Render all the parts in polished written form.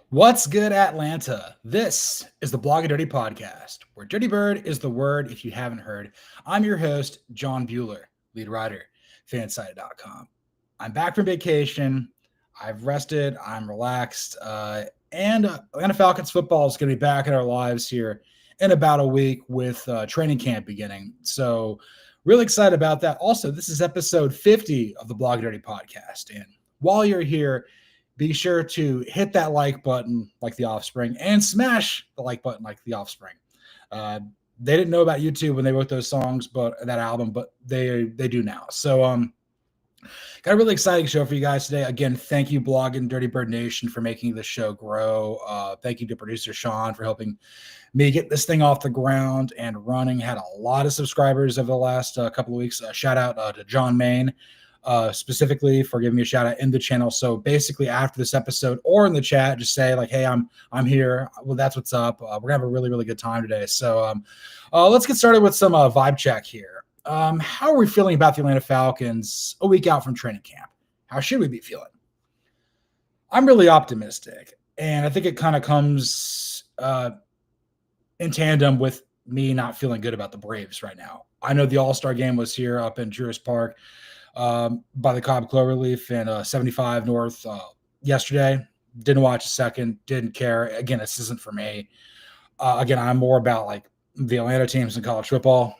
What's good, Atlanta? This is the Blog and Dirty podcast, where Dirty Bird is the word if you haven't heard. I'm your host, John Bueller, lead writer, fansite.com. I'm back from vacation. I've rested. I'm relaxed. And Atlanta Falcons football is going to be back in our lives here in about a week with training camp beginning. So really excited about that. Also, this is episode 50 of the Blog and Dirty podcast. And while you're here, be sure to hit that like button like The Offspring and smash the like button like The Offspring. They didn't know about YouTube when they wrote those songs, but that album, but they do now. So got a really exciting show for you guys today. Again, thank you, Blog and Dirty Bird Nation, for making this show grow. Thank you to producer Sean for helping me get this thing off the ground and running. Had a lot of subscribers over the last couple of weeks. Shout out to John Main. Specifically for giving me a shout out in the channel. So basically after this episode or in the chat, just say like, hey, I'm here. Well, that's what's up. We're gonna have a really, really good time today. So let's get started with some vibe check here. How are we feeling about the Atlanta Falcons a week out from training camp? How should we be feeling? I'm really optimistic. And I think it kind of comes in tandem with me not feeling good about the Braves right now. I know the All-Star game was here up in Truist Park. By the Cobb Cloverleaf and 75 North yesterday. Didn't watch a second, didn't care. Again, this isn't for me. Again, I'm more about like the Atlanta teams in college football,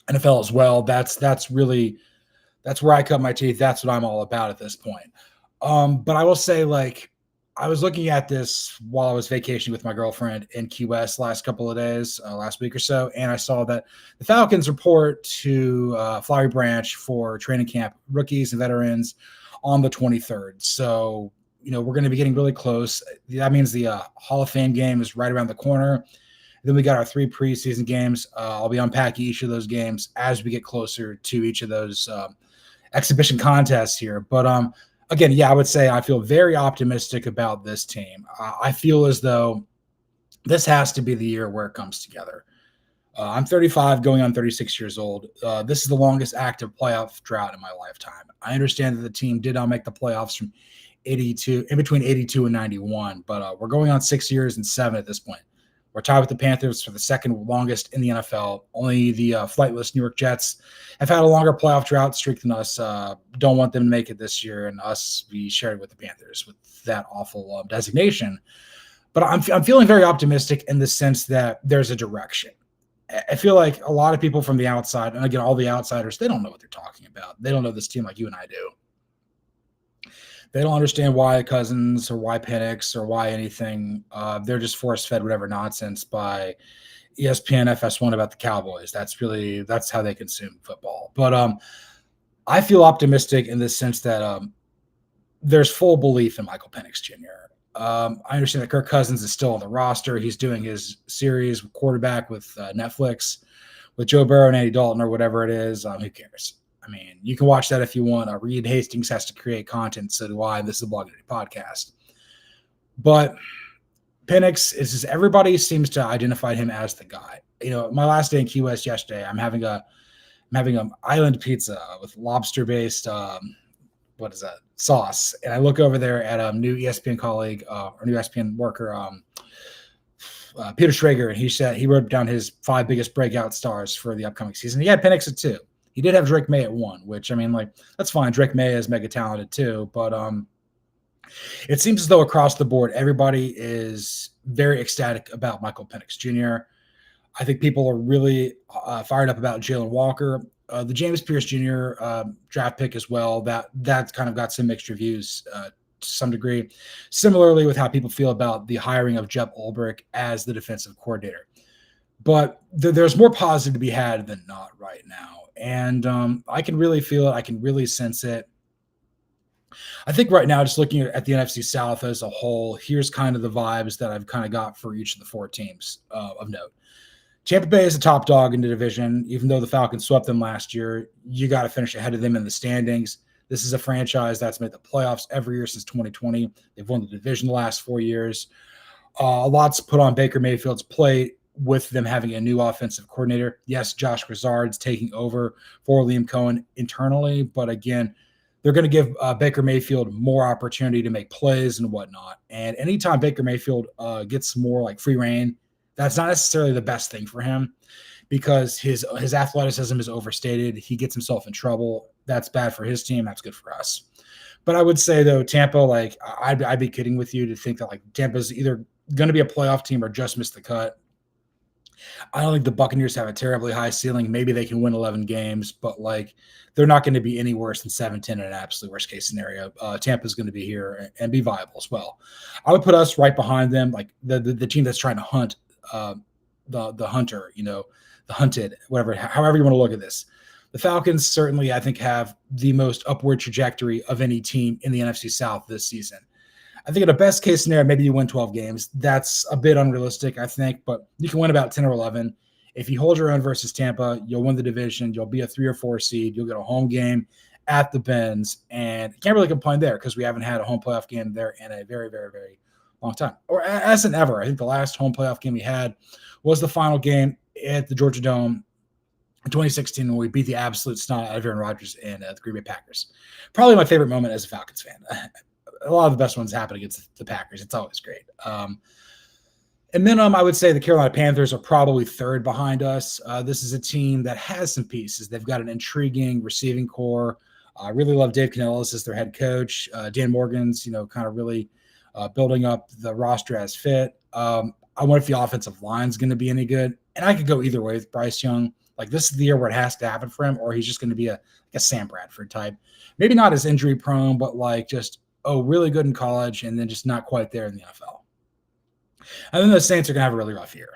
NFL as well. That's where I cut my teeth. That's what I'm all about at this point. But I will say, like, I was looking at this while I was vacationing with my girlfriend in Key West last couple of days, last week or so, and I saw that the Falcons report to Flowery Branch for training camp rookies and veterans on the 23rd. So, we're going to be getting really close. That means the Hall of Fame game is right around the corner. Then we got our 3 preseason games. I'll be unpacking each of those games as we get closer to each of those exhibition contests here. But again, yeah, I would say I feel very optimistic about this team. I feel as though this has to be the year where it comes together. I'm 35, going on 36 years old. This is the longest active playoff drought in my lifetime. I understand that the team did not make the playoffs from 82, in between 82 and 91, but we're going on 6 years and 7 at this point. We're tied with the Panthers for the second longest in the NFL. Only the flightless New York Jets have had a longer playoff drought streak than us. Don't want them to make it this year, and us be shared with the Panthers with that awful designation. But I'm feeling very optimistic in the sense that there's a direction. I feel like a lot of people from the outside, and again, all the outsiders, they don't know what they're talking about. They don't know this team like you and I do. They don't understand why Cousins or why Penix or why anything. They're just force-fed whatever nonsense by ESPN FS1 about the Cowboys. That's how they consume football. But I feel optimistic in the sense that there's full belief in Michael Penix Jr. I understand that Kirk Cousins is still on the roster. He's doing his series with quarterback with Netflix with Joe Burrow and Andy Dalton or whatever it is. Who cares? I mean, you can watch that if you want. Reed Hastings has to create content, so do I. This is a Blog and Dirty podcast. But Penix is just, everybody seems to identify him as the guy. My last day in Key West yesterday, I'm having an island pizza with lobster-based sauce, and I look over there at a new ESPN colleague or new ESPN worker, Peter Schrager, and he wrote down his 5 biggest breakout stars for the upcoming season. He had Penix at 2. He did have Drake May at 1, which, I mean, like, that's fine. Drake May is mega talented too, but it seems as though across the board, everybody is very ecstatic about Michael Penix Jr. I think people are really fired up about Jalen Walker. The James Pierce Jr. Draft pick as well, that's kind of got some mixed reviews to some degree. Similarly with how people feel about the hiring of Jeff Ulbrich as the defensive coordinator. But there's more positive to be had than not right now. And I can really feel it. I can really sense it. I think right now, just looking at the NFC South as a whole, here's kind of the vibes that I've kind of got for each of the 4 teams of note. Tampa Bay is a top dog in the division. Even though the Falcons swept them last year, you got to finish ahead of them in the standings. This is a franchise that's made the playoffs every year since 2020. They've won the division the last 4 years. A lot's put on Baker Mayfield's plate with them having a new offensive coordinator. Yes, Josh Grizzard's taking over for Liam Cohen internally, but again, they're going to give Baker Mayfield more opportunity to make plays and whatnot. And anytime Baker Mayfield gets more like free reign, that's not necessarily the best thing for him because his athleticism is overstated. He gets himself in trouble. That's bad for his team. That's good for us. But I would say, though, Tampa, like, I'd be kidding with you to think that, like, Tampa's either going to be a playoff team or just missed the cut. I don't think the Buccaneers have a terribly high ceiling. Maybe they can win 11 games, but, like, they're not going to be any worse than 7-10 in an absolute worst-case scenario. Tampa's going to be here and be viable as well. I would put us right behind them, like, the team that's trying to hunt the hunter, the hunted, whatever, however you want to look at this. The Falcons certainly, I think, have the most upward trajectory of any team in the NFC South this season. I think in a best case scenario, maybe you win 12 games. That's a bit unrealistic, I think, but you can win about 10 or 11. If you hold your own versus Tampa, you'll win the division. You'll be a 3 or 4 seed. You'll get a home game at the Benz, and you can't really complain there because we haven't had a home playoff game there in a very, very, very long time, or as in ever. I think the last home playoff game we had was the final game at the Georgia Dome in 2016 when we beat the absolute snot out of Aaron Rodgers and the Green Bay Packers. Probably my favorite moment as a Falcons fan. A lot of the best ones happen against the Packers. It's always great. And then I would say the Carolina Panthers are probably third behind us. This is a team that has some pieces. They've got an intriguing receiving core. I really love Dave Canellis as their head coach. Dan Morgan's, kind of really building up the roster as fit. I wonder if the offensive line is going to be any good. And I could go either way with Bryce Young. Like, this is the year where it has to happen for him, or he's just going to be a Sam Bradford type. Maybe not as injury prone, but like just, really good in college and then just not quite there in the NFL. And then the Saints are going to have a really rough year.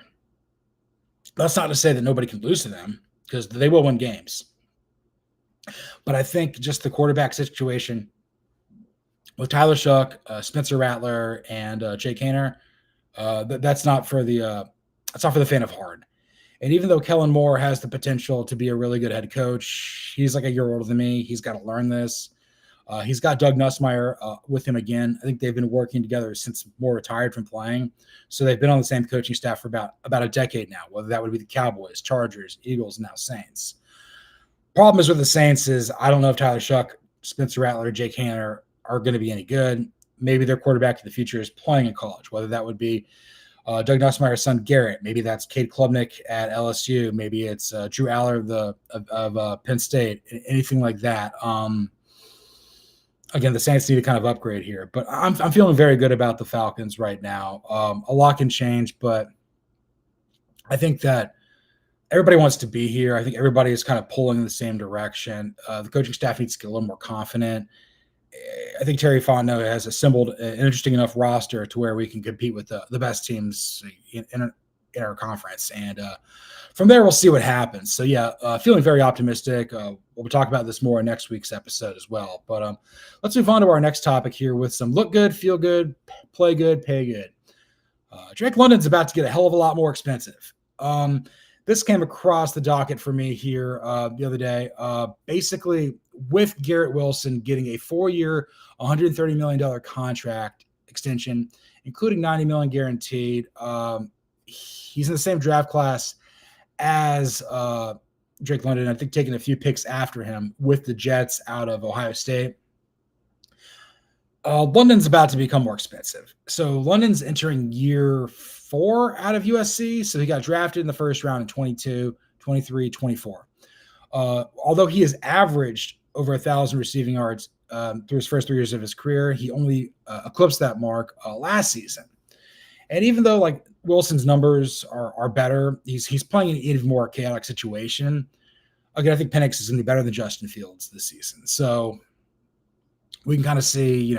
That's not to say that nobody can lose to them because they will win games. But I think just the quarterback situation with Tyler Shough, Spencer Rattler, and Jake Haener, that's not for the fan of heart. And even though Kellen Moore has the potential to be a really good head coach, he's like a year older than me. He's got to learn this. He's got Doug Nussmeier with him again. I think they've been working together since Moore retired from playing. So they've been on the same coaching staff for about a decade now, whether that would be the Cowboys, Chargers, Eagles, and now Saints. Problem is with the Saints is I don't know if Tyler Shough, Spencer Rattler, or Jake Haener are going to be any good. Maybe their quarterback of the future is playing in college, whether that would be Doug Nussmeier's son Garrett. Maybe that's Cade Klubnik at LSU. Maybe it's Drew Aller of Penn State, anything like that. Again, the Saints need to kind of upgrade here, but I'm feeling very good about the Falcons right now. A lot can change, but I think that everybody wants to be here. I think everybody is kind of pulling in the same direction. The coaching staff needs to get a little more confident. I think Terry Fontenot has assembled an interesting enough roster to where we can compete with the best teams in our conference. And from there, we'll see what happens. So, feeling very optimistic. We'll talk about this more in next week's episode as well. But let's move on to our next topic here with some look good, feel good, play good, pay good. Drake London's about to get a hell of a lot more expensive. This came across the docket for me here the other day. Basically, with Garrett Wilson getting a 4-year, $130 million contract extension, including $90 million guaranteed. He's in the same draft class as Drake London, I think taking a few picks after him with the Jets out of Ohio State. London's about to become more expensive. So London's entering year 4 out of USC. So he got drafted in the first round in 22, 23, 24. Although he has averaged over 1,000 receiving yards through his first 3 years of his career, he only eclipsed that mark last season. And even though like Wilson's numbers are better, he's playing in an even more chaotic situation. Again, I think Penix is going to be better than Justin Fields this season. So we can kind of see,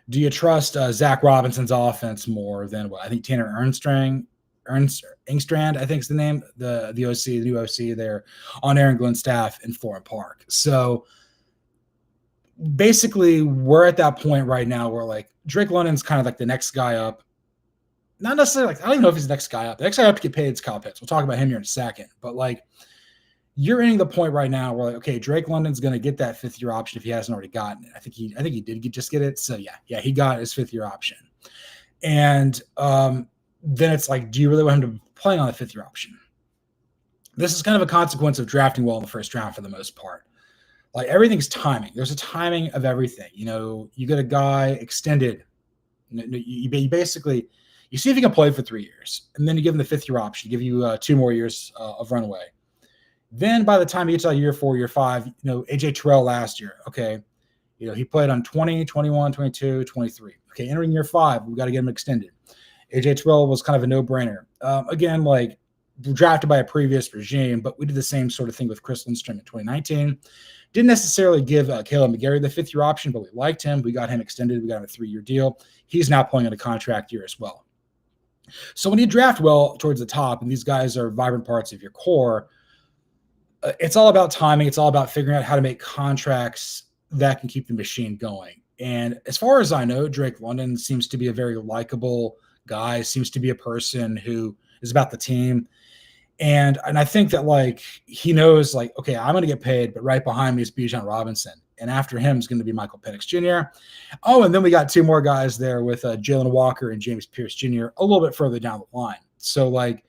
do you trust Zach Robinson's offense more than what I think Tanner Engstrand, I think is the name, the OC, the new OC there on Aaron Glenn's staff in Florham Park. So basically, we're at that point right now where like Drake London's kind of like the next guy up. Not necessarily like I don't even know if he's the next guy up. The next guy up to get paid is Kyle Pitts. We'll talk about him here in a second. But like you're in the point right now where like, okay, Drake London's going to get that 5th-year option if he hasn't already gotten it. I think he did just get it. So yeah, he got his 5th-year option. And then it's like, do you really want him to play on the 5th-year option? This is kind of a consequence of drafting well in the first round for the most part. Like everything's timing. There's a timing of everything. You get a guy extended. You basically you see if he can play for 3 years, and then you give him the 5th-year option, give you 2 more years of runway. Then by the time you get to year 4, year 5, AJ Terrell last year, okay, he played on 20, 21, 22, 23. Okay, entering year 5, we got to get him extended. AJ Terrell was kind of a no-brainer. Again, like drafted by a previous regime, but we did the same sort of thing with Chris Lindstrom in 2019. Didn't necessarily give Caleb McGarry the 5th-year option, but we liked him. We got him extended. We got him a 3-year deal. He's now playing on a contract year as well. So when you draft well towards the top, and these guys are vibrant parts of your core, it's all about timing. It's all about figuring out how to make contracts that can keep the machine going. And as far as I know, Drake London seems to be a very likable guy, seems to be a person who is about the team. And I think that like he knows like, okay, I'm going to get paid, but right behind me is Bijan Robinson. And after him is going to be Michael Penix Jr. Oh, and then we got 2 more guys there with Jalen Walker and James Pierce Jr. a little bit further down the line. So like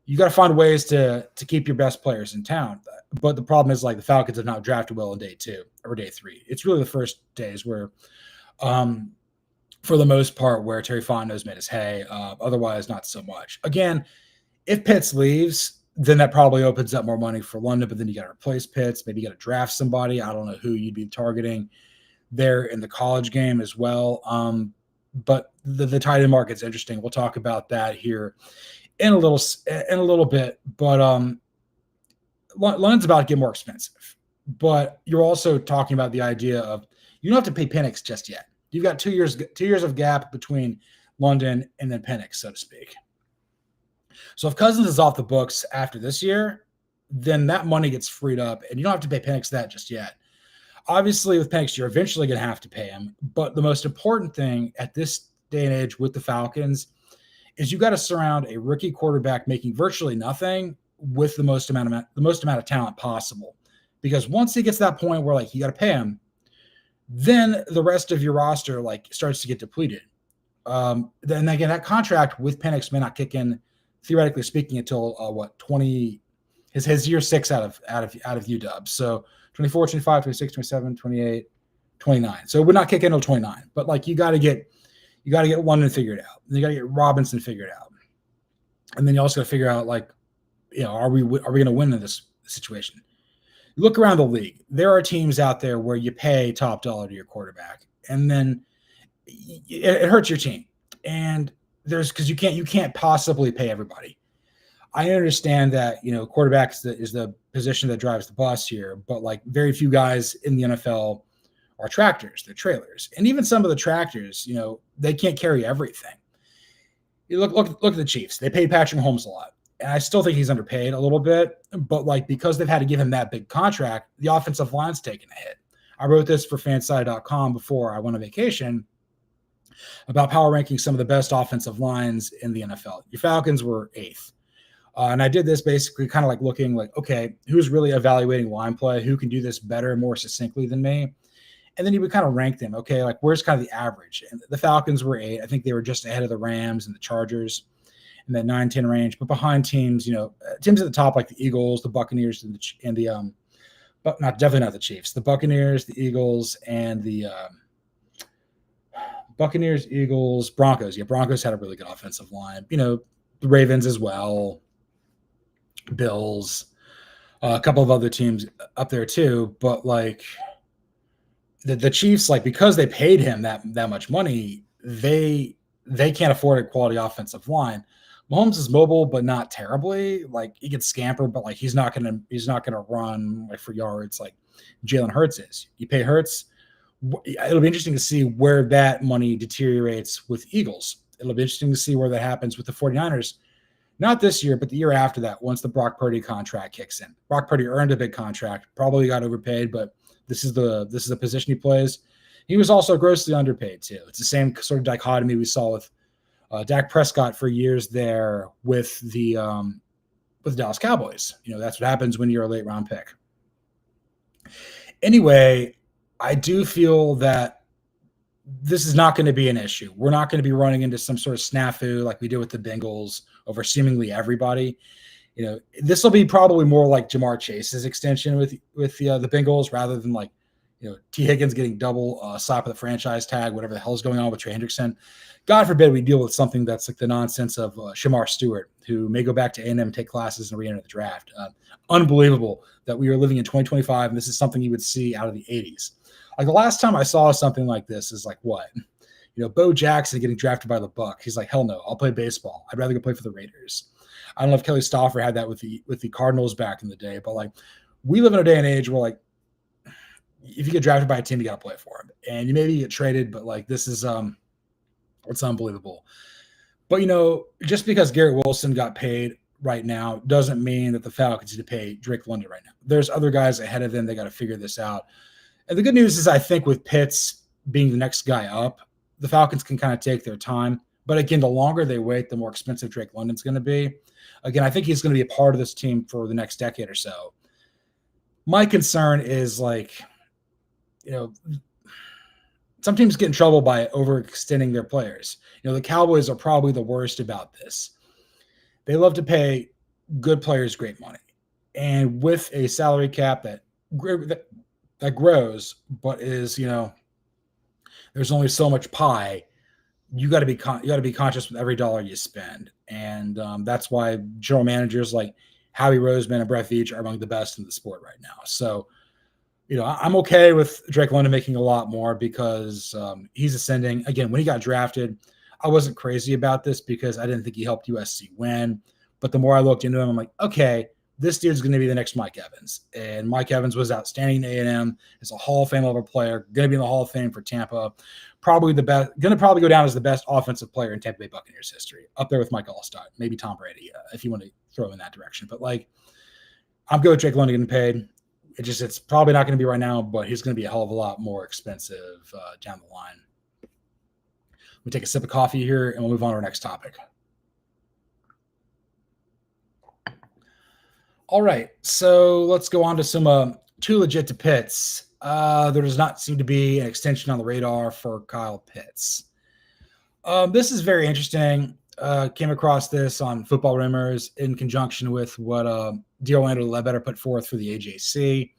you got to find ways to keep your best players in town. But the problem is like the Falcons have not drafted well on day 2 or day 3. It's really the first days where, for the most part, where Terry Fontenot's made his hay. Otherwise, not so much. Again, if Pitts leaves, then that probably opens up more money for London, but then you got to replace Pitts. Maybe you got to draft somebody. I don't know who you'd be targeting there in the college game as well. But the tight end market's interesting. We'll talk about that here in a little bit. But London's about to get more expensive. But you're also talking about the idea of you don't have to pay Penix just yet. You've got 2 years of gap between London and then Penix, so to speak. So if Cousins is off the books after this year, then that money gets freed up, and you don't have to pay Penix that just yet. Obviously, with Penix, you're eventually going to have to pay him. But the most important thing at this day and age with the Falcons is you got to surround a rookie quarterback making virtually nothing with the most amount of talent possible. Because once he gets to that point where like you got to pay him, then the rest of your roster like starts to get depleted. Then again, that contract with Penix may not kick in, theoretically speaking, until 20 his year 6 out of UW. So 24, 25, 26, 27, 28, 29. So it would not kick in until 29. But like you got to get London figured out. And you got to get Robinson figured out. And then you also got to figure out like, are we going to win in this situation? You look around the league. There are teams out there where you pay top dollar to your quarterback, and then it hurts your team. And because you can't possibly pay everybody. I understand that quarterback is the position that drives the bus here, but like very few guys in the NFL are tractors. They're trailers, and even some of the tractors, they can't carry everything. You look at the Chiefs. They paid Patrick Mahomes a lot, and I still think he's underpaid a little bit. But like because they've had to give him that big contract, the offensive line's taken a hit. I wrote this for Fanside.com before I went on vacation about power ranking some of the best offensive lines in the NFL. Your Falcons were 8th. And I did this basically kind of like looking like, okay, who's really evaluating line play? Who can do this better, more succinctly than me? And then you would kind of rank them. Okay, like where's kind of the average? And the Falcons were 8. I think they were just ahead of the Rams and the Chargers in that 9-10 range. But behind teams, teams at the top like the Eagles, the Buccaneers, but definitely not the Chiefs. The Buccaneers, the Eagles, and the Buccaneers, Eagles, Broncos. Yeah, Broncos had a really good offensive line. The Ravens as well, Bills, a couple of other teams up there too. But like the Chiefs, like because they paid him that much money, they can't afford a quality offensive line. Mahomes is mobile, but not terribly. Like he can scamper, but like he's not gonna run like for yards like Jalen Hurts is. You pay Hurts. It'll be interesting to see where that money deteriorates with Eagles. It'll be interesting to see where that happens with the 49ers. Not this year, but the year after that, once the Brock Purdy contract kicks in. Brock Purdy earned a big contract, probably got overpaid, but this is the position he plays. He was also grossly underpaid too. It's the same sort of dichotomy we saw with Dak Prescott for years there with the Dallas Cowboys. That's what happens when you're a late round pick. Anyway, I do feel that this is not going to be an issue. We're not going to be running into some sort of snafu like we did with the Bengals over seemingly everybody. This will be probably more like Jamar Chase's extension with the Bengals rather than like, T. Higgins getting double slap of the franchise tag, whatever the hell is going on with Trey Hendrickson. God forbid we deal with something that's like the nonsense of Shamar Stewart, who may go back to A&M, take classes, and re-enter the draft. Unbelievable that we are living in 2025, and this is something you would see out of the 80s. Like the last time I saw something like this is like what? Bo Jackson getting drafted by the Bucs. He's like, hell no, I'll play baseball. I'd rather go play for the Raiders. I don't know if Kelly Stauffer had that with the Cardinals back in the day, but like we live in a day and age where like if you get drafted by a team, you got to play for them, and you maybe get traded, but like this is it's unbelievable. But just because Garrett Wilson got paid right now doesn't mean that the Falcons need to pay Drake London right now. There's other guys ahead of them. They got to figure this out. And the good news is I think with Pitts being the next guy up, the Falcons can kind of take their time. But again, the longer they wait, the more expensive Drake London's going to be. Again, I think he's going to be a part of this team for the next decade or so. My concern is like, some teams get in trouble by overextending their players. The Cowboys are probably the worst about this. They love to pay good players great money. And with a salary cap that grows, but is, there's only so much pie, you got to be conscious with every dollar you spend. And that's why general managers like Howie Roseman and Brett Veach are among the best in the sport right now. So, I'm okay with Drake London making a lot more because he's ascending. Again, when he got drafted, I wasn't crazy about this because I didn't think he helped USC win. But the more I looked into him, I'm like, okay, this dude's going to be the next Mike Evans. And Mike Evans was outstanding at A&M. He's a Hall of Fame level player, going to be in the Hall of Fame for Tampa. Probably the best, going to probably go down as the best offensive player in Tampa Bay Buccaneers history, up there with Mike Allstott, maybe Tom Brady, if you want to throw in that direction. But like, I'm good with Drake London getting paid. It's probably not going to be right now, but he's going to be a hell of a lot more expensive down the line. We'll take a sip of coffee here and we'll move on to our next topic. All right, so let's go on to some too legit to Pitts. There does not seem to be an extension on the radar for Kyle Pitts. This is very interesting. Came across this on Football Rumors in conjunction with what D'Orlando Ledbetter put forth for the AJC.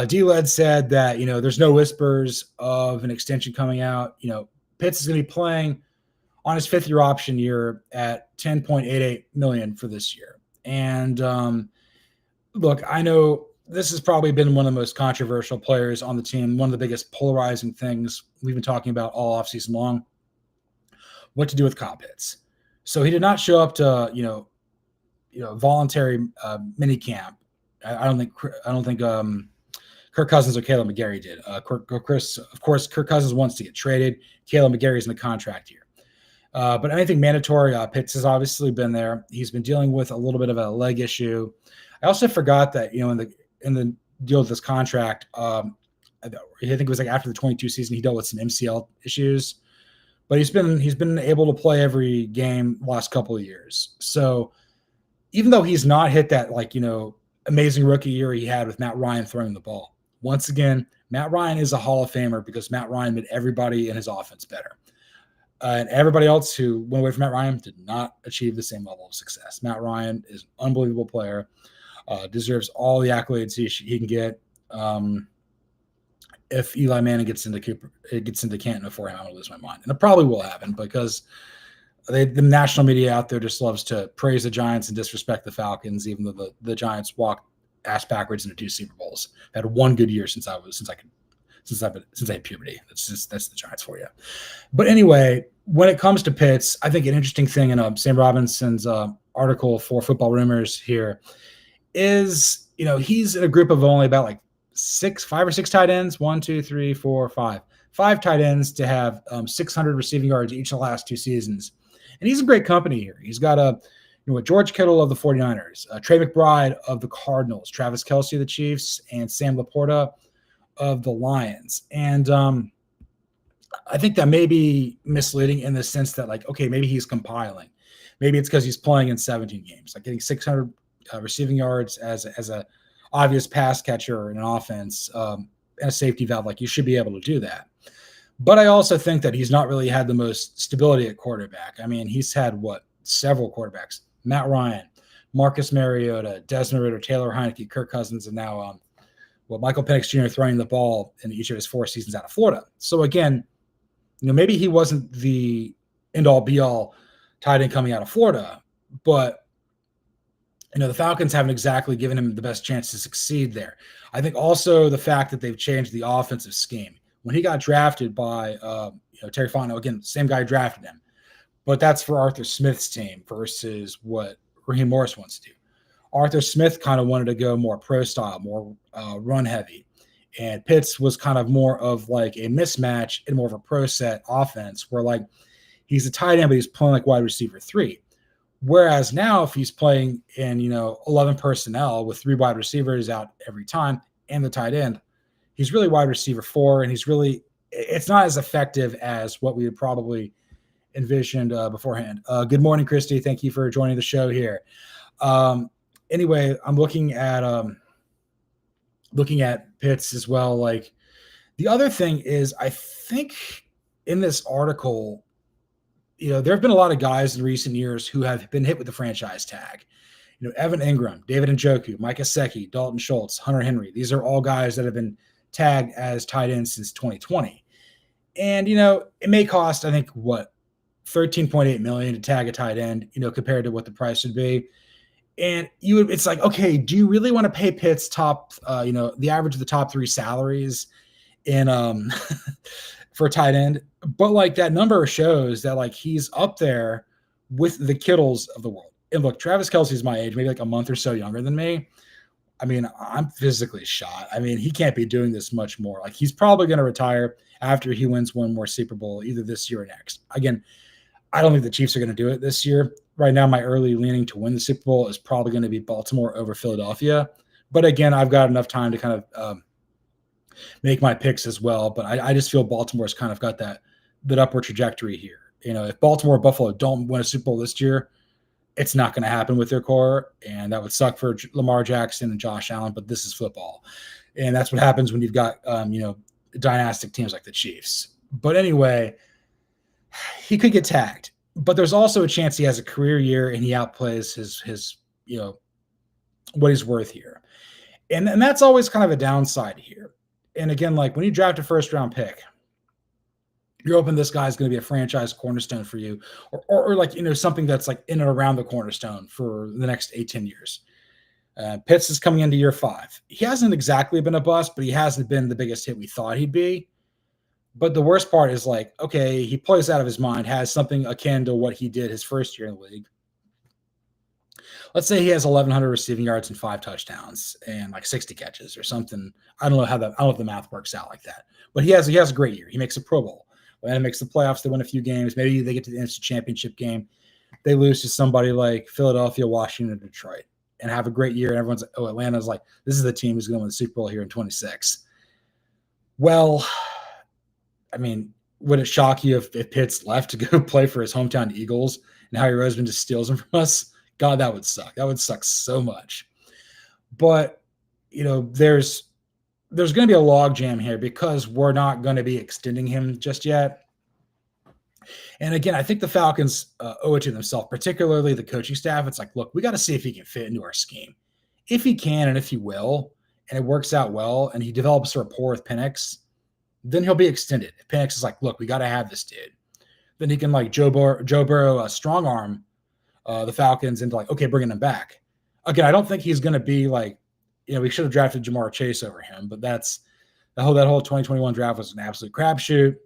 D-Led said that, there's no whispers of an extension coming out. Pitts is going to be playing on his fifth-year option year at $10.88 million for this year. And look, I know this has probably been one of the most controversial players on the team, one of the biggest polarizing things we've been talking about all offseason long. What to do with Kyle Pitts. So he did not show up to voluntary mini camp. I don't think Kirk Cousins or Caleb McGarry did. Of course, Kirk Cousins wants to get traded. Caleb McGarry's in the contract year. But anything mandatory, Pitts has obviously been there. He's been dealing with a little bit of a leg issue. I also forgot that in the deal with this contract, I think it was like after the 22 season, he dealt with some MCL issues. But he's been able to play every game the last couple of years. So even though he's not hit that amazing rookie year he had with Matt Ryan throwing the ball, once again, Matt Ryan is a Hall of Famer because Matt Ryan made everybody in his offense better. And everybody else who went away from Matt Ryan did not achieve the same level of success. Matt Ryan is an unbelievable player, deserves all the accolades he can get. If Eli Manning gets into Canton before him, I'm gonna lose my mind, and it probably will happen because the national media out there just loves to praise the Giants and disrespect the Falcons, even though the Giants walked ass backwards into 2 Super Bowls. I had one good year since I had puberty. That's the Giants for you. But anyway, when it comes to Pitts, I think an interesting thing in Sam Robinson's article for Football Rumors here is he's in a group of only about 5 or 6 tight ends. 1, 2, 3, 4, 5. 5 tight ends to have 600 receiving yards each of the last 2 seasons. And he's in great company here. He's got George Kittle of the 49ers, Trey McBride of the Cardinals, Travis Kelce of the Chiefs, and Sam Laporta of the Lions. And I think that may be misleading in the sense that maybe he's compiling. Maybe it's because he's playing in 17 games, getting 600 receiving yards as a obvious pass catcher in an offense and a safety valve. You should be able to do that. But I also think that he's not really had the most stability at quarterback. I mean, he's had several quarterbacks: Matt Ryan, Marcus Mariota, Desmond Ridder, Taylor Heineke, Kirk Cousins, and now Michael Penix Jr. throwing the ball in each of his 4 seasons out of Florida. So again, maybe he wasn't the end-all be-all tight end coming out of Florida, but the Falcons haven't exactly given him the best chance to succeed there. I think also the fact that they've changed the offensive scheme. When he got drafted by Terry Fontenot, again, same guy drafted him, but that's for Arthur Smith's team versus what Raheem Morris wants to do. Arthur Smith kind of wanted to go more pro style, more run heavy. And Pitts was kind of more of like a mismatch and more of a pro set offense where like he's a tight end, but he's playing like wide receiver 3. Whereas now if he's playing in, 11 personnel with 3 wide receivers out every time and the tight end, he's really wide receiver 4. And it's not as effective as what we had probably envisioned beforehand. Good morning, Christy. Thank you for joining the show here. Anyway, I'm looking at Pitts as well. Like the other thing is, I think in this article, there have been a lot of guys in recent years who have been hit with the franchise tag. Evan Ingram, David Njoku, Mike Gesicki, Dalton Schultz, Hunter Henry. These are all guys that have been tagged as tight ends since 2020. And, it may cost, I think, $13.8 million to tag a tight end, compared to what the price would be. And it's like, okay, do you really want to pay Pitts the average of the top 3 salaries in for a tight end? But like that number shows that like he's up there with the Kittles of the world. And look, Travis Kelce's my age, maybe like a month or so younger than me. I mean, I'm physically shot. I mean, he can't be doing this much more. Like he's probably going to retire after he wins one more Super Bowl, either this year or next. Again, I don't think the Chiefs are going to do it this year. Right now, my early leaning to win the Super Bowl is probably going to be Baltimore over Philadelphia. But again, I've got enough time to kind of make my picks as well. But I just feel Baltimore's kind of got that upward trajectory here. If Baltimore or Buffalo don't win a Super Bowl this year, it's not going to happen with their core. And that would suck for Lamar Jackson and Josh Allen. But this is football. And that's what happens when you've got, dynastic teams like the Chiefs. But anyway, he could get tagged. But there's also a chance he has a career year and he outplays his what he's worth here. And that's always kind of a downside here. And again, like when you draft a first round pick, you're hoping this guy's going to be a franchise cornerstone for you or like, something that's like in and around the cornerstone for the next 8-10 years. Pitts is coming into year 5. He hasn't exactly been a bust, but he hasn't been the biggest hit we thought he'd be. But the worst part is like, okay, he plays out of his mind, has something akin to what he did his first year in the league. Let's say he has 1,100 receiving yards and 5 touchdowns and like 60 catches or something. I don't know if the math works out like that. But he has a great year. He makes a Pro Bowl. Atlanta makes the playoffs. They win a few games. Maybe they get to the NFC Championship game. They lose to somebody like Philadelphia, Washington, Detroit, and have a great year. And everyone's like, oh, Atlanta's like, this is the team who's going to win the Super Bowl here in 26. Well, I mean, would it shock you if Pitts left to go play for his hometown Eagles and Howie Roseman just steals him from us? God, that would suck. That would suck so much. But, there's going to be a logjam here because we're not going to be extending him just yet. And again, I think the Falcons owe it to themselves, particularly the coaching staff. It's like, look, we got to see if he can fit into our scheme. If he can and if he will, and it works out well, and he develops a rapport with Penix, then he'll be extended. If Penix is like, look, we got to have this dude, then he can like Joe Burrow strong arm the Falcons into like, okay, bringing him back. Again, I don't think he's going to be like, we should have drafted Jamar Chase over him, but that whole 2021 draft was an absolute crapshoot.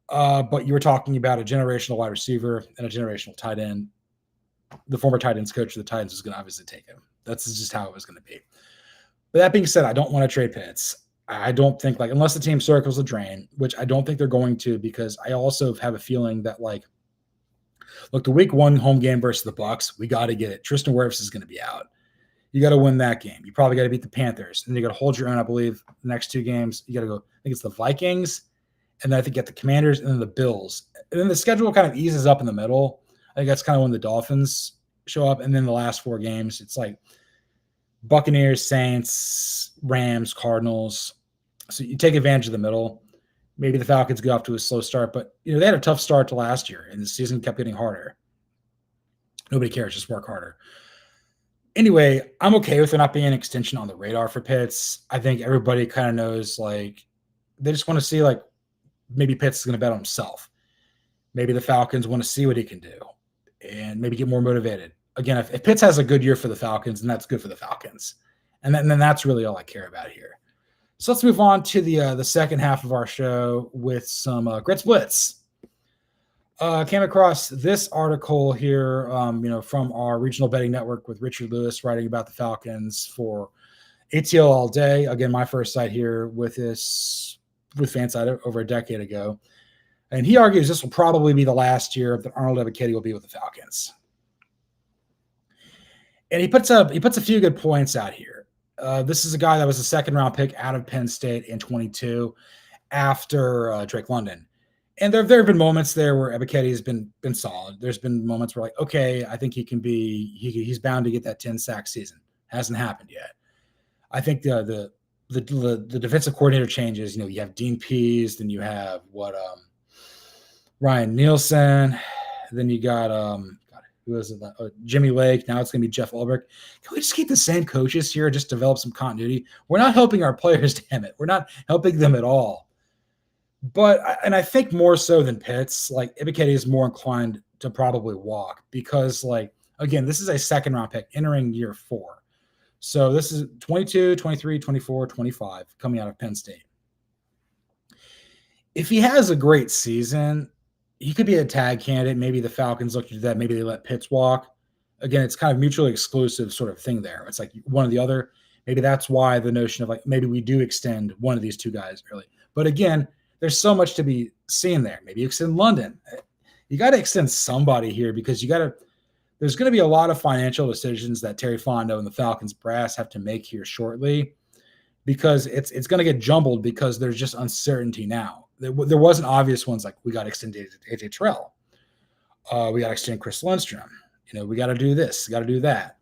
But you were talking about a generational wide receiver and a generational tight end. The former tight ends coach of the Titans was going to obviously take him. That's just how it was going to be. But that being said, I don't want to trade Pitts. I don't think unless the team circles the drain, which I don't think they're going to, because I also have a feeling that look, the week 1 home game versus the Bucs, we got to get it. Tristan Wirfs is going to be out. You got to win that game. You probably got to beat the Panthers. And you got to hold your own, I believe, the next 2 games. You got to go, I think it's the Vikings, and then I think you got the Commanders and then the Bills. And then the schedule kind of eases up in the middle. I think that's kind of when the Dolphins show up. And then the last 4 games, it's like Buccaneers, Saints, Rams, Cardinals. So you take advantage of the middle. Maybe the Falcons go off to a slow start, but they had a tough start to last year, and the season kept getting harder. Nobody cares, just work harder. Anyway, I'm okay with there not being an extension on the radar for Pitts. I think everybody kind of knows, like, they just want to see, like, maybe Pitts is going to bet on himself. Maybe the Falcons want to see what he can do and maybe get more motivated. Again, if Pitts has a good year for the Falcons, then that's good for the Falcons. And then that's really all I care about here. So let's move on to the second half of our show with some Grits Blitz. Came across this article here, from our regional betting network with Richard Lewis writing about the Falcons for ATL All Day. Again, my first site here with Fanside over a decade ago. And he argues this will probably be the last year that Arnold Ebiketie will be with the Falcons. And he puts a few good points out here. This is a guy that was a second-round pick out of Penn State in 22 after Drake London. And there have been moments there where Ebiketie has been solid. There's been moments where, like, okay, I think he's bound to get that 10-sack season. Hasn't happened yet. I think the defensive coordinator changes. You have Dean Pease, then you have Ryan Nielsen, then you got who is it? Jimmy Lake. Now it's going to be Jeff Ulbrich. Can we just keep the same coaches here? Just develop some continuity. We're not helping our players, damn it. We're not helping them at all. But I think more so than Pitts, like, Ebiketie is more inclined to probably walk because, like, again, this is a second-round pick entering year 4. So this is 22, 23, 24, 25 coming out of Penn State. If he has a great season, he could be a tag candidate. Maybe the Falcons look to do that. Maybe they let Pitts walk. Again, it's kind of mutually exclusive sort of thing there. It's like one or the other. Maybe that's why the notion of, like, maybe we do extend one of these two guys early. But again, there's so much to be seen there. Maybe you extend London. You got to extend somebody here because there's going to be a lot of financial decisions that Terry Fondo and the Falcons brass have to make here shortly because it's going to get jumbled because there's just uncertainty now. There wasn't obvious ones like we got to extend AJ Terrell. We got to extend Chris Lindstrom. We got to do this, got to do that.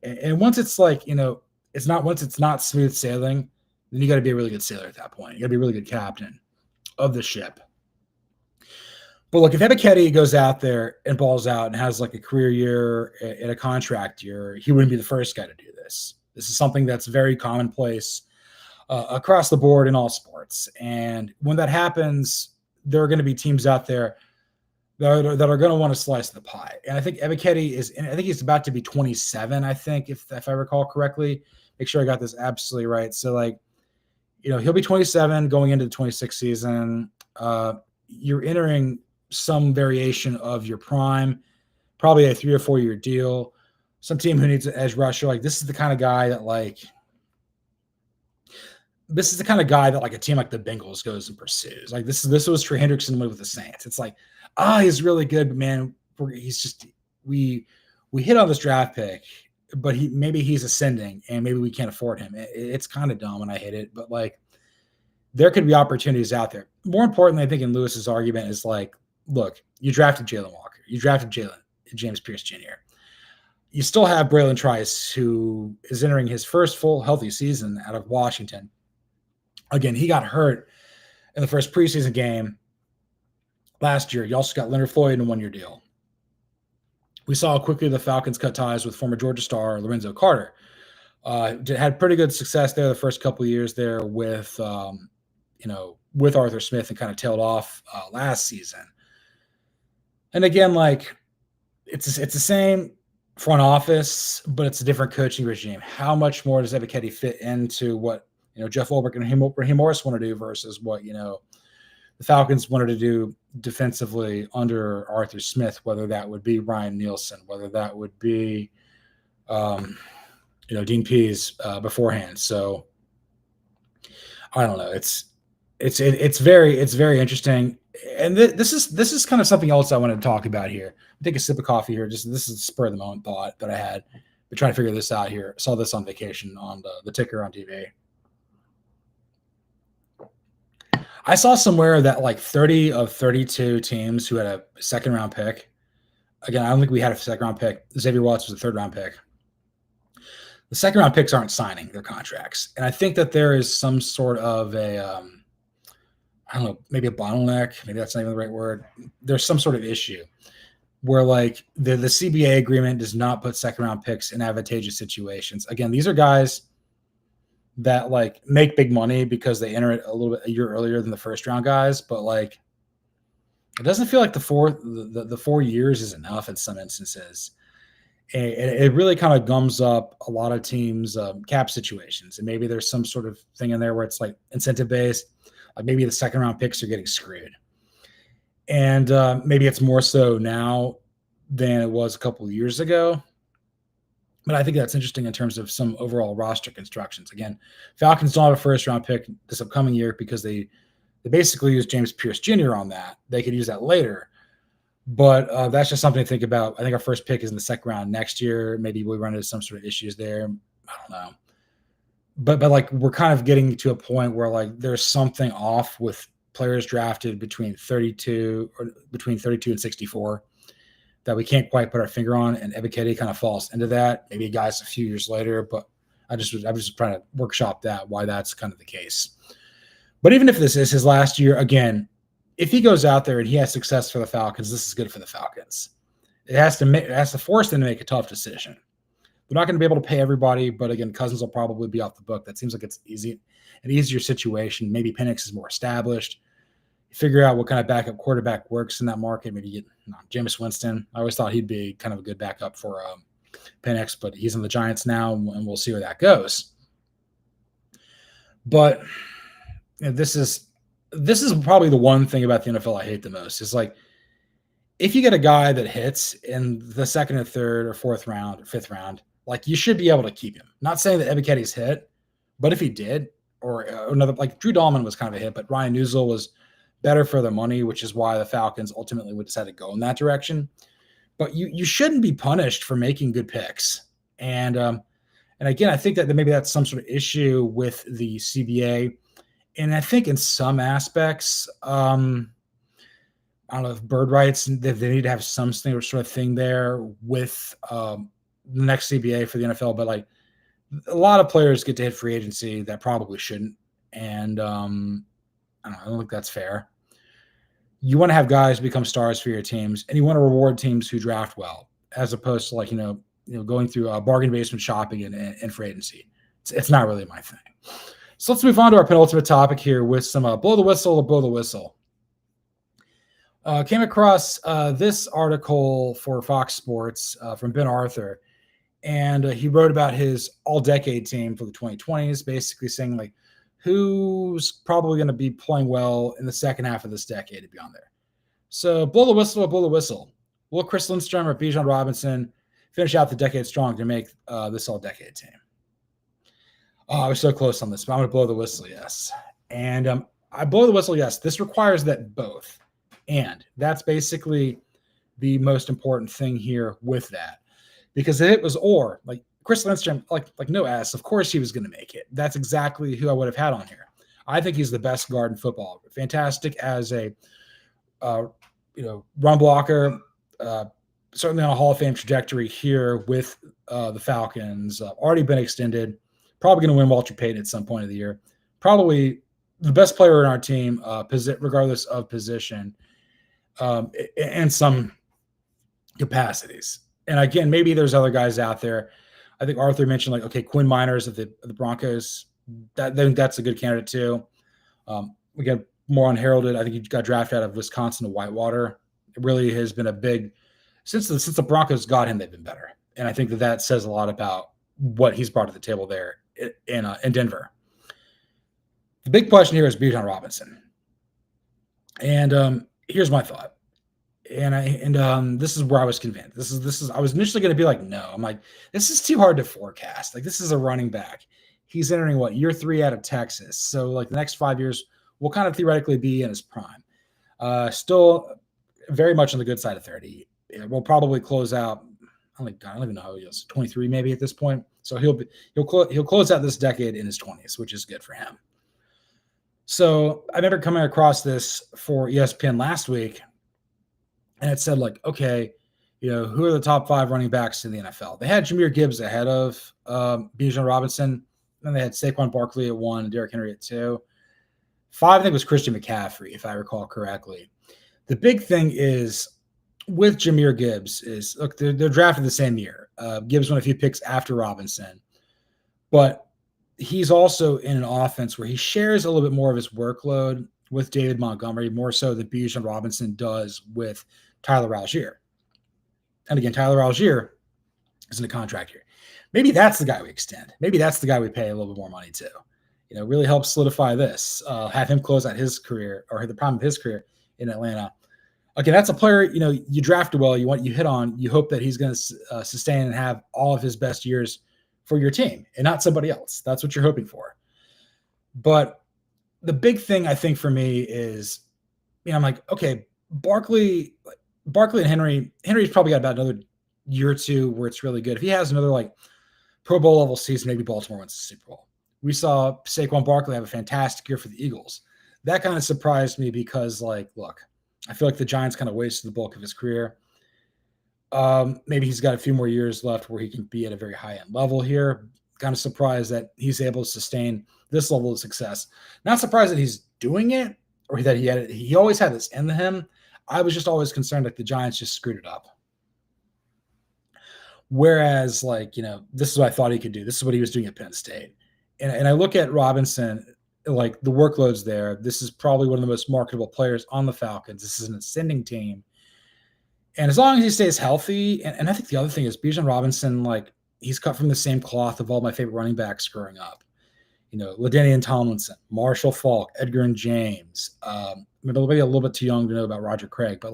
And once it's like, once it's not smooth sailing, then you got to be a really good sailor at that point. You got to be a really good captain of the ship. But look, if Ebiketie goes out there and balls out and has like a career year and a contract year, he wouldn't be the first guy to do this. This is something that's very commonplace across the board in all sports. And when that happens, there are going to be teams out there that are going to want to slice the pie. And I think Ebiketie I think he's about to be 27, I think, if I recall correctly. Make sure I got this absolutely right. So, like, he'll be 27 going into the 26 season. You're entering some variation of your prime, probably a 3 or 4 year deal. Some team who needs an edge rusher. Like, this is the kind of guy that a team like the Bengals goes and pursues. Like, this was Trey Hendrickson with the Saints. It's like, he's really good, but man, we hit on this draft pick, but maybe he's ascending and maybe we can't afford him. It's kind of dumb and I hate it, but like, there could be opportunities out there. More importantly, I think in Lewis's argument is like, look, you drafted Jalen Walker. You drafted James Pierce Jr. You still have Braylon Trice, who is entering his first full healthy season out of Washington. Again, he got hurt in the first preseason game last year. You also got Leonard Floyd in a 1-year deal. We saw how quickly the Falcons cut ties with former Georgia star Lorenzo Carter. Had pretty good success there the first couple of years there with Arthur Smith and kind of tailed off last season. And again, like, it's the same front office, but it's a different coaching regime. How much more does Ebiketie fit into what Jeff Ulbrich and Raheem Morris want to do versus what the Falcons wanted to do defensively under Arthur Smith, whether that would be Ryan Nielsen, whether that would be Dean Pease beforehand. So I don't know. It's very interesting. And this is kind of something else I wanted to talk about here. Take a sip of coffee here. This is a spur of the moment thought that I had. Been trying to figure this out here. Saw this on vacation on the ticker on TV. I saw somewhere that like 30 of 32 teams who had a second round pick. Again, I don't think we had a second round pick. Xavier Watts was a third round pick. The second round picks aren't signing their contracts. And I think that there is some sort of maybe a bottleneck. Maybe that's not even the right word. There's some sort of issue where like the CBA agreement does not put second round picks in advantageous situations. Again, these are guys that like make big money because they enter it a year earlier than the first round guys, but like it doesn't feel like the 4 years is enough in some instances. And it really kind of gums up a lot of teams' cap situations. And maybe there's some sort of thing in there where it's like incentive based, like maybe the second round picks are getting screwed. And maybe it's more so now than it was a couple of years ago. But I think that's interesting in terms of some overall roster constructions. Again, Falcons don't have a first round pick this upcoming year because they basically use James Pierce Jr. on that. They could use that later. But that's just something to think about. I think our first pick is in the second round next year. Maybe we run into some sort of issues there. I don't know. But like we're kind of getting to a point where like there's something off with players drafted between 32 and 64 that we can't quite put our finger on, and Ebiketie kind of falls into that. Maybe guys a few years later, but I was just trying to workshop that, why that's kind of the case. But even if this is his last year, again, if he goes out there and he has success for the Falcons, this is good for the Falcons. It has to force them to make a tough decision. They're not going to be able to pay everybody, but again, Cousins will probably be off the book. That seems like it's an easier situation. Maybe Penix is more established. Figure out what kind of backup quarterback works in that market. Maybe get Jameis Winston. I always thought he'd be kind of a good backup for Penix, but he's in the Giants now, and we'll see where that goes. But this is probably the one thing about the NFL I hate the most. Is like if you get a guy that hits in the second or third or fourth round or fifth round, like you should be able to keep him. Not saying that Ebiketie's hit, but if he did, or another like Drew Dahlman was kind of a hit, but Ryan Newsel was better for the money, which is why the Falcons ultimately would decide to go in that direction. But you shouldn't be punished for making good picks. And again, I think that maybe that's some sort of issue with the CBA. And I think in some aspects, I don't know if bird rights, they need to have some sort of thing there with the next CBA for the NFL. But like a lot of players get to hit free agency that probably shouldn't. And I don't think that's fair. You want to have guys become stars for your teams, and you want to reward teams who draft well, as opposed to like going through bargain basement shopping and free agency. It's not really my thing. So let's move on to our penultimate topic here with some blow the whistle. Came across this article for Fox Sports from Ben Arthur, and he wrote about his all-decade team for the 2020s, basically saying like, who's probably going to be playing well in the second half of this decade and beyond there. So blow the whistle. Will Chris Lindstrom or Bijan Robinson finish out the decade strong to make this all-decade team? Oh, I was so close on this, but I'm going to blow the whistle, yes. And I blow the whistle, yes. This requires that both. And that's basically the most important thing here with that. Because if it was or, like Chris Lindstrom, like no ass, of course he was going to make it. That's exactly who I would have had on here. I think he's the best guard in football. Fantastic as a run blocker, certainly on a Hall of Fame trajectory here with the Falcons. Already been extended. Probably going to win Walter Payton at some point of the year. Probably the best player in our team, regardless of position, and some capacities. And again, maybe there's other guys out there. I think Arthur mentioned Quinn Miners of the Broncos. That's a good candidate too. We got more unheralded. I think he got drafted out of Wisconsin to Whitewater. It really has been a big since the Broncos got him. They've been better, and I think that says a lot about what he's brought to the table there in Denver. The big question here is Bijan Robinson, and here's my thought. And this is where I was convinced. This is. I was initially going to be like, no. I'm like, this is too hard to forecast. Like, this is a running back. He's entering year 3 out of Texas. So like the next 5 years will kind of theoretically be in his prime. Still very much on the good side of 30. We'll probably close out. I don't even know how he is. 23 maybe at this point. So he'll close out this decade in his 20s, which is good for him. So I remember coming across this for ESPN last week. And it said, okay, who are the top 5 running backs in the NFL? They had Jahmyr Gibbs ahead of Bijan Robinson. Then they had Saquon Barkley at 1, and Derrick Henry at 2. 5, I think, was Christian McCaffrey, if I recall correctly. The big thing is with Jahmyr Gibbs is, look, they're drafted the same year. Gibbs won a few picks after Robinson, but he's also in an offense where he shares a little bit more of his workload with David Montgomery, more so than Bijan Robinson does with Tyler Algier. And again, Tyler Algier is in a contract year. Maybe that's the guy we extend. Maybe that's the guy we pay a little bit more money to. Really help solidify this. Have him close out his career, or the prime of his career in Atlanta. Again, that's a player, you drafted well, you hit on, you hope that he's going to sustain and have all of his best years for your team and not somebody else. That's what you're hoping for. But the big thing I think for me is, I'm like, okay, Barkley and Henry's probably got about another year or two where it's really good. If he has another like Pro Bowl level season, maybe Baltimore wins the Super Bowl. We saw Saquon Barkley have a fantastic year for the Eagles. That kind of surprised me because, look, I feel like the Giants kind of wasted the bulk of his career. Maybe he's got a few more years left where he can be at a very high-end level here. Kind of surprised that he's able to sustain this level of success. Not surprised that he's doing it or that he always had this in him. I was just always concerned like the Giants just screwed it up. Whereas, this is what I thought he could do. This is what he was doing at Penn State. And I look at Robinson, like the workload's there. This is probably one of the most marketable players on the Falcons. This is an ascending team. And as long as he stays healthy, and I think the other thing is Bijan Robinson, he's cut from the same cloth of all my favorite running backs growing up. LaDainian Tomlinson, Marshall Faulk, Edgar and James. Maybe a little bit too young to know about Roger Craig, but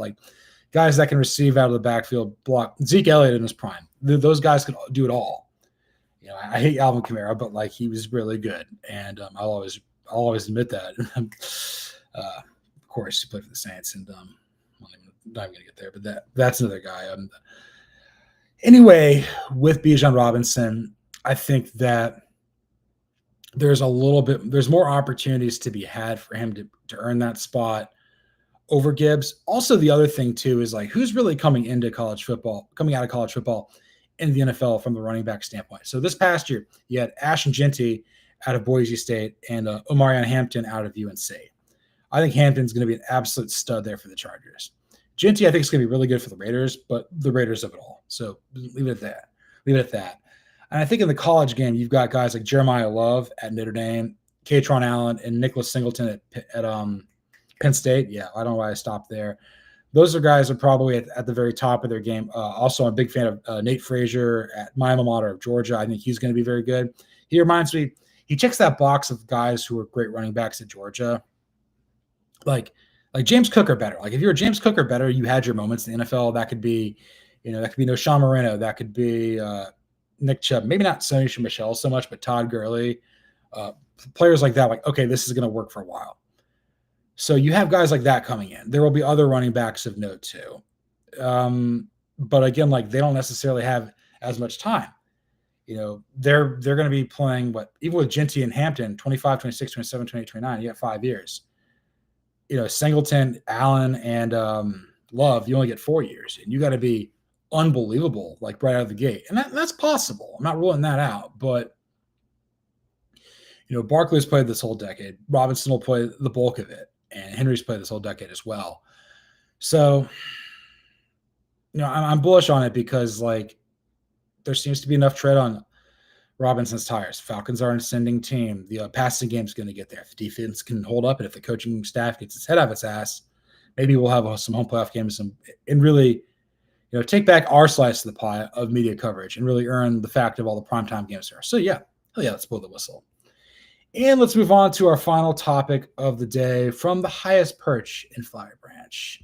guys that can receive out of the backfield, block. Zeke Elliott in his prime. Those guys could do it all. I hate Alvin Kamara, but he was really good, and I'll always admit that. Of course, he played for the Saints, and I'm not even gonna get there. But that's another guy. Anyway, with Bijan Robinson, I think that there's more opportunities to be had for him to earn that spot over Gibbs. Also, the other thing too is who's really coming out of college football in the NFL from the running back standpoint. So this past year, you had Ashton Jeanty out of Boise State and Omarion Hampton out of UNC. I think Hampton's going to be an absolute stud there for the Chargers. Jeanty, I think, is going to be really good for the Raiders, but the Raiders of it all. So leave it at that. And I think in the college game, you've got guys like Jeremiah Love at Notre Dame, Katron Allen, and Nicholas Singleton at Penn State. Yeah, I don't know why I stopped there. Those are guys that are probably at the very top of their game. Also, I'm a big fan of Nate Frazier at my alma mater of Georgia. I think he's going to be very good. He reminds me, he checks that box of guys who are great running backs at Georgia. Like James Cook or better. If you're a James Cook or better, you had your moments in the NFL. That could be, Sean Moreno. That could be Nick Chubb. Maybe not Sony Michel so much, but Todd Gurley. Players like that, okay, this is going to work for a while. So you have guys like that coming in. There will be other running backs of note too. But again, they don't necessarily have as much time. They're going to be playing even with Jeanty and Hampton, 25, 26, 27, 28, 29, you got 5 years. Singleton, Allen, and Love, you only get 4 years. And you got to be unbelievable, right out of the gate. And that's possible. I'm not ruling that out. But, Barkley's played this whole decade. Robinson will play the bulk of it. And Henry's played this whole decade as well. So, I'm bullish on it because, there seems to be enough tread on Robinson's tires. Falcons are an ascending team. The passing game is going to get there. If the defense can hold up and if the coaching staff gets its head out of its ass, maybe we'll have some home playoff games and really, take back our slice of the pie of media coverage and really earn the fact of all the primetime games there. So, yeah, let's blow the whistle. And let's move on to our final topic of the day from the highest perch in Flowery Branch.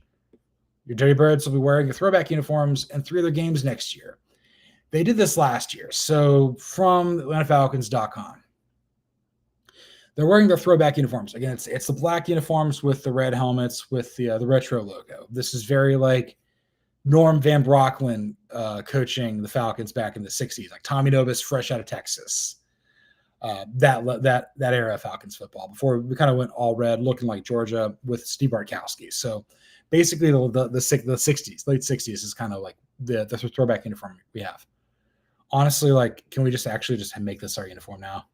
Your Dirty Birds will be wearing the throwback uniforms in 3 other games next year. They did this last year. So from AtlantaFalcons.com, they're wearing their throwback uniforms. Again, it's the black uniforms with the red helmets with the retro logo. This is very Norm Van Brocklin coaching the Falcons back in the 60s, Tommy Nobis fresh out of Texas. That era of Falcons football before we kind of went all red, looking like Georgia with Steve Bartkowski. So basically, the 60s, late 60s is kind of the throwback uniform we have. Honestly, can we just make this our uniform now?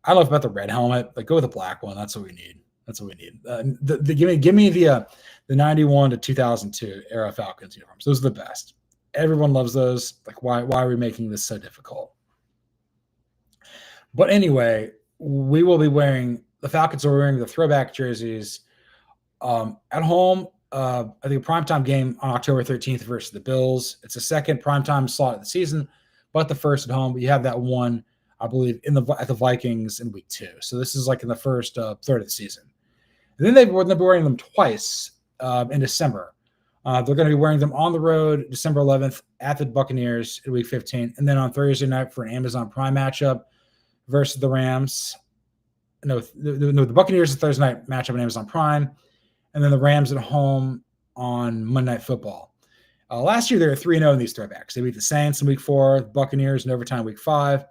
I don't know about the red helmet, go with the black one. That's what we need. That's what we need. Give me the 91 to 2002 era Falcons uniforms. Those are the best. Everyone loves those. Like, why are we making this so difficult? But anyway, we will be the Falcons are wearing the throwback jerseys at home. I think a primetime game on October 13th versus the Bills. It's a second primetime slot of the season, but the first at home. But you have that one, I believe, at the Vikings in week 2. So this is like in the first third of the season. And then they're going to be wearing them twice in December. They're going to be wearing them on the road December 11th at the Buccaneers in week 15, and then on Thursday night for an Amazon Prime matchup versus the Rams. No, the Buccaneers is Thursday night matchup on Amazon Prime, and then the Rams at home on Monday Night Football. Last year, they were 3-0 in these throwbacks. They beat the Saints in week 4, the Buccaneers in overtime week 5,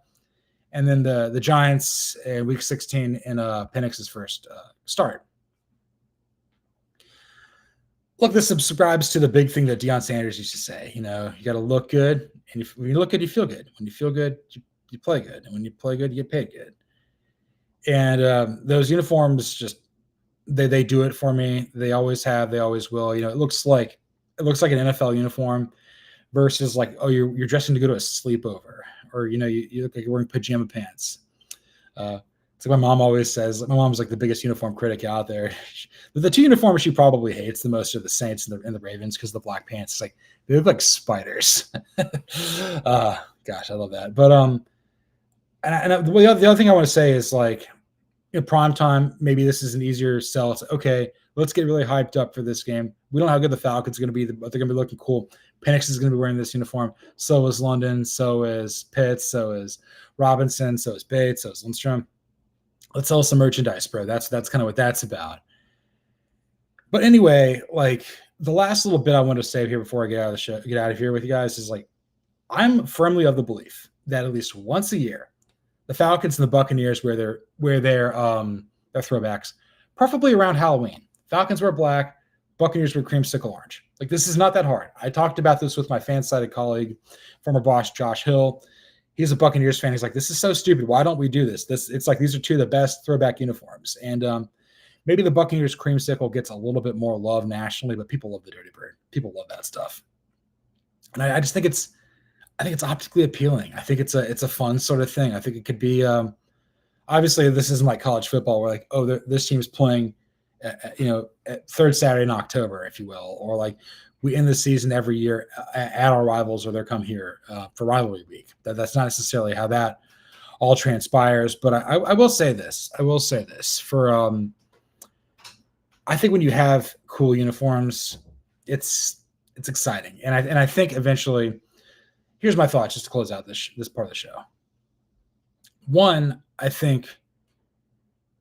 and then the Giants in week 16 in Penix's first start. Look, this subscribes to the big thing that Deion Sanders used to say. You got to look good, and when you look good, you feel good. When you feel good, you play good, and when you play good, you get paid good. And those uniforms they do it for me. They always have. They always will. It looks like an NFL uniform versus like, oh, you're dressing to go to a sleepover, or you look like you're wearing pajama pants. It's like my mom always says. My mom's like the biggest uniform critic out there. The 2 uniforms she probably hates the most are the Saints and the Ravens, because the black pants, it's like they look like spiders. Gosh, I love that. But the other thing I want to say is, like, in prime time, maybe this is an easier sell. It's okay, let's get really hyped up for this game. We don't know how good the Falcons are going to be, but they're going to be looking cool. Penix is going to be wearing this uniform. So is London. So is Pitts. So is Robinson. So is Bates. So is Lindstrom. Let's sell some merchandise, bro. That's kind of what that's about. But anyway, like, the last little bit I want to say here before I get out of here with you guys is, like, I'm firmly of the belief that at least once a year, the Falcons and the Buccaneers wear their throwbacks, preferably around Halloween. Falcons wear black, Buccaneers wear creamsicle orange. Like, this is not that hard. I talked about this with my fan-sided colleague, former boss Josh Hill. He's a Buccaneers fan. He's like, this is so stupid. Why don't we do this? It's like, these are 2 of the best throwback uniforms. And maybe the Buccaneers creamsicle gets a little bit more love nationally, but people love the Dirty Bird. People love that stuff. And I just think it's optically appealing. I think it's a fun sort of thing. I think it could be, obviously this isn't like college football where, like, oh, this team's playing, at third Saturday in October, if you will, or like we end the season every year at our rivals, or they come here for rivalry week. That's not necessarily how that all transpires. But I will say this. For I think when you have cool uniforms, it's exciting, and I think eventually. Here's my thoughts just to close out this part of the show. One, I think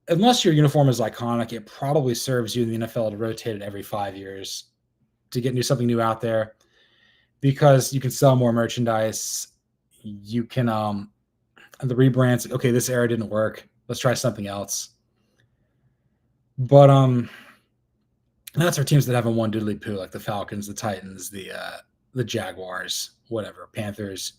unless your uniform is iconic, it probably serves you in the NFL to rotate it every 5 years to get something new out there, because you can sell more merchandise. You can the rebrands. Okay, this era didn't work. Let's try something else. But that's for teams that haven't won diddly poo, like the Falcons, the Titans, the Jaguars, whatever, Panthers.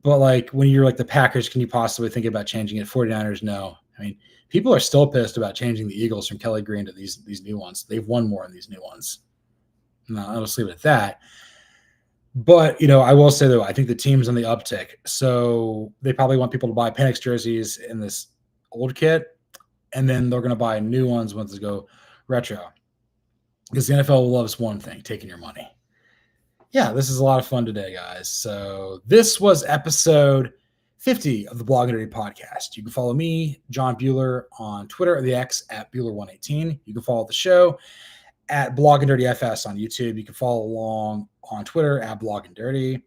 But like when you're like the Packers, can you possibly think about changing it? 49ers, no. I mean, people are still pissed about changing the Eagles from Kelly Green to these new ones. They've won more in these new ones. No, I'll just leave it at that. But, I will say, though, I think the team's on the uptick. So they probably want people to buy Penix jerseys in this old kit, and then they're going to buy new ones once they go retro. Because the NFL loves one thing, taking your money. Yeah, this is a lot of fun today, guys. So this was episode 50 of the Blog and Dirty Podcast. You can follow me, John Bueller, on Twitter or the X at Bueller118. You can follow the show at Blog and Dirty FS on YouTube. You can follow along on Twitter at Blog and Dirty.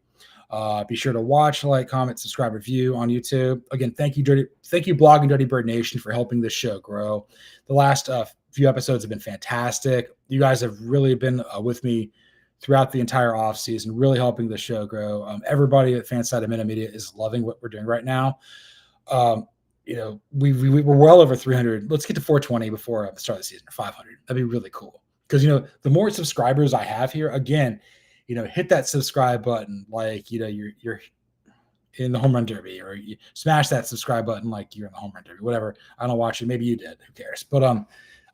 Be sure to watch, like, comment, subscribe, review on YouTube. Again, thank you, Blog and Dirty Bird Nation, for helping this show grow. The last few episodes have been fantastic. You guys have really been with me throughout the entire off season, really helping the show grow. Everybody at Fanside of Minute Media is loving what we're doing right now. We're well over 300. Let's get to 420 before the start of the season, or 500. That'd be really cool. Because, the more subscribers I have here, again, hit that subscribe button like, you're in the home run derby, or you smash that subscribe button like you're in the home run derby, whatever. I don't watch it. Maybe you did. Who cares? But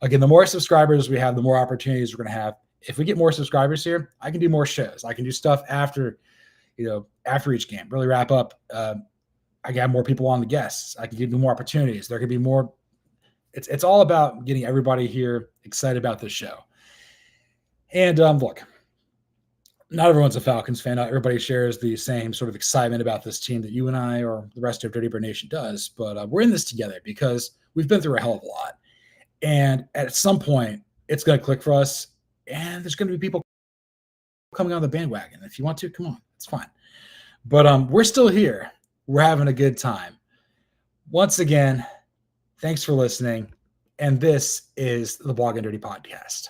Again, the more subscribers we have, the more opportunities we're going to have. If we get more subscribers here, I can do more shows. I can do stuff after each game, really wrap up. I got more people on the guests. I can give you more opportunities. There could be more. It's all about getting everybody here excited about this show. And look, not everyone's a Falcons fan. Not everybody shares the same sort of excitement about this team that you and I or the rest of Dirty Bird Nation does. But we're in this together because we've been through a hell of a lot. And at some point, it's going to click for us. And there's going to be people coming on the bandwagon. If you want to, come on. It's fine. But we're still here. We're having a good time. Once again, thanks for listening. And this is the Blog and Dirty Podcast.